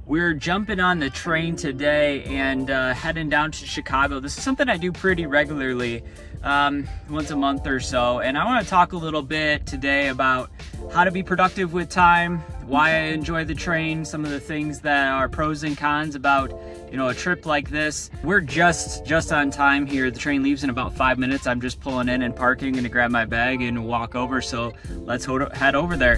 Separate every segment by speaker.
Speaker 1: We're jumping on the train today and heading down to Chicago. This is something I do pretty regularly, once a month or so. And I want to talk a little bit today about how to be productive with time, why I enjoy the train, some of the things that are pros and cons about, a trip like this. We're just on time here. The train leaves in about 5 minutes. I'm just pulling in and parking, gonna grab my bag and walk over. So let's head over there.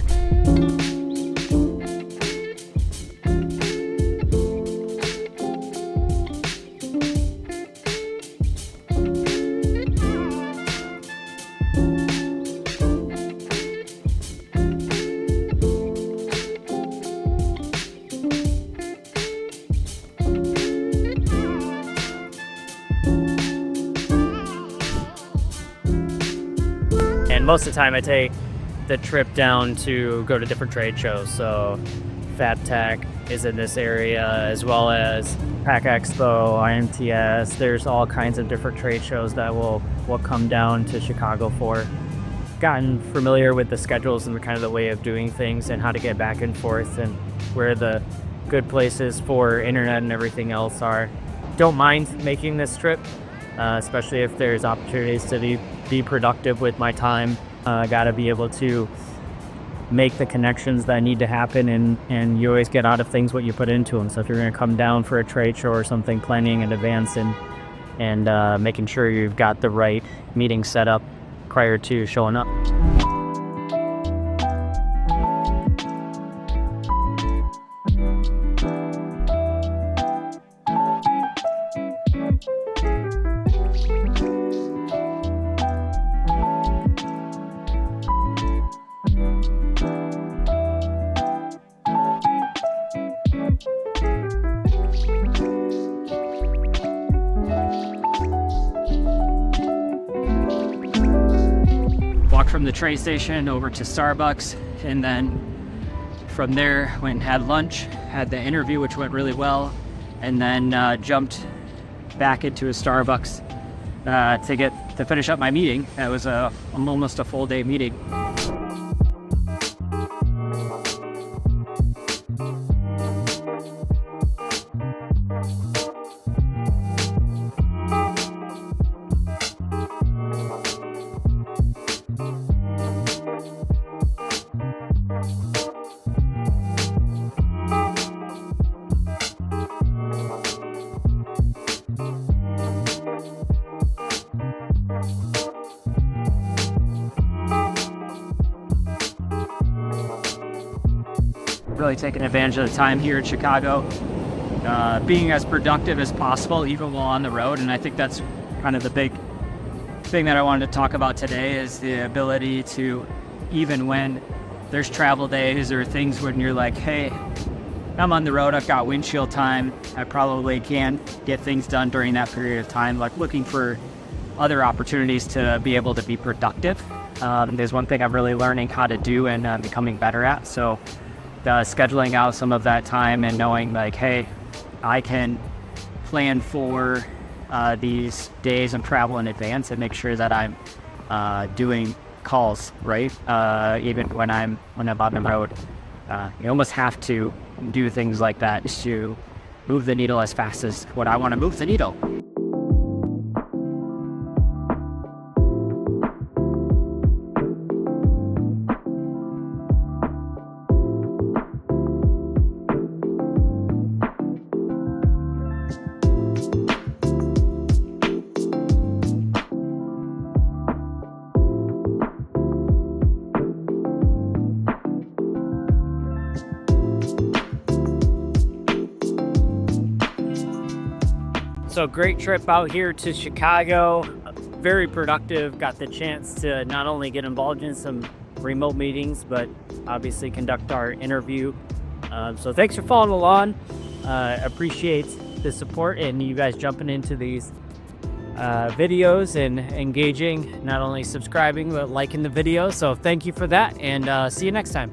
Speaker 2: And most of the time I take the trip down to go to different trade shows. So FabTech is in this area, as well as Pack Expo, IMTS. There's all kinds of different trade shows that we'll come down to Chicago for. Gotten familiar with the schedules and kind of the way of doing things and how to get back and forth and where the good places for internet and everything else are. Don't mind making this trip, especially if there's opportunities to be productive with my time. Got to be able to make the connections that need to happen, and you always get out of things what you put into them. So if you're going to come down for a trade show or something, planning in advance and making sure you've got the right meeting set up prior to showing up.
Speaker 1: Walked from the train station over to Starbucks, and then from there went and had lunch, had the interview which went really well, and then jumped back into a Starbucks to finish up my meeting. It was almost a full day meeting. Really taking advantage of the time here in Chicago, being as productive as possible even while on the road. And I think that's kind of the big thing that I wanted to talk about today, is the ability to, even when there's travel days or things when you're like, hey, I'm on the road, I've got windshield time, I probably can get things done during that period of time, like looking for other opportunities to be able to be productive. There's one thing I'm really learning how to do and becoming better at. So scheduling out some of that time and knowing like, hey, I can plan for these days of travel in advance and make sure that I'm doing calls, right? Even when I'm on the road, you almost have to do things like that to move the needle as fast as what I want to move the needle.
Speaker 2: So great trip out here to Chicago, very productive. Got the chance to not only get involved in some remote meetings, but obviously conduct our interview. So thanks for following along. Appreciate the support and you guys jumping into these videos and engaging, not only subscribing, but liking the video. So thank you for that, and see you next time.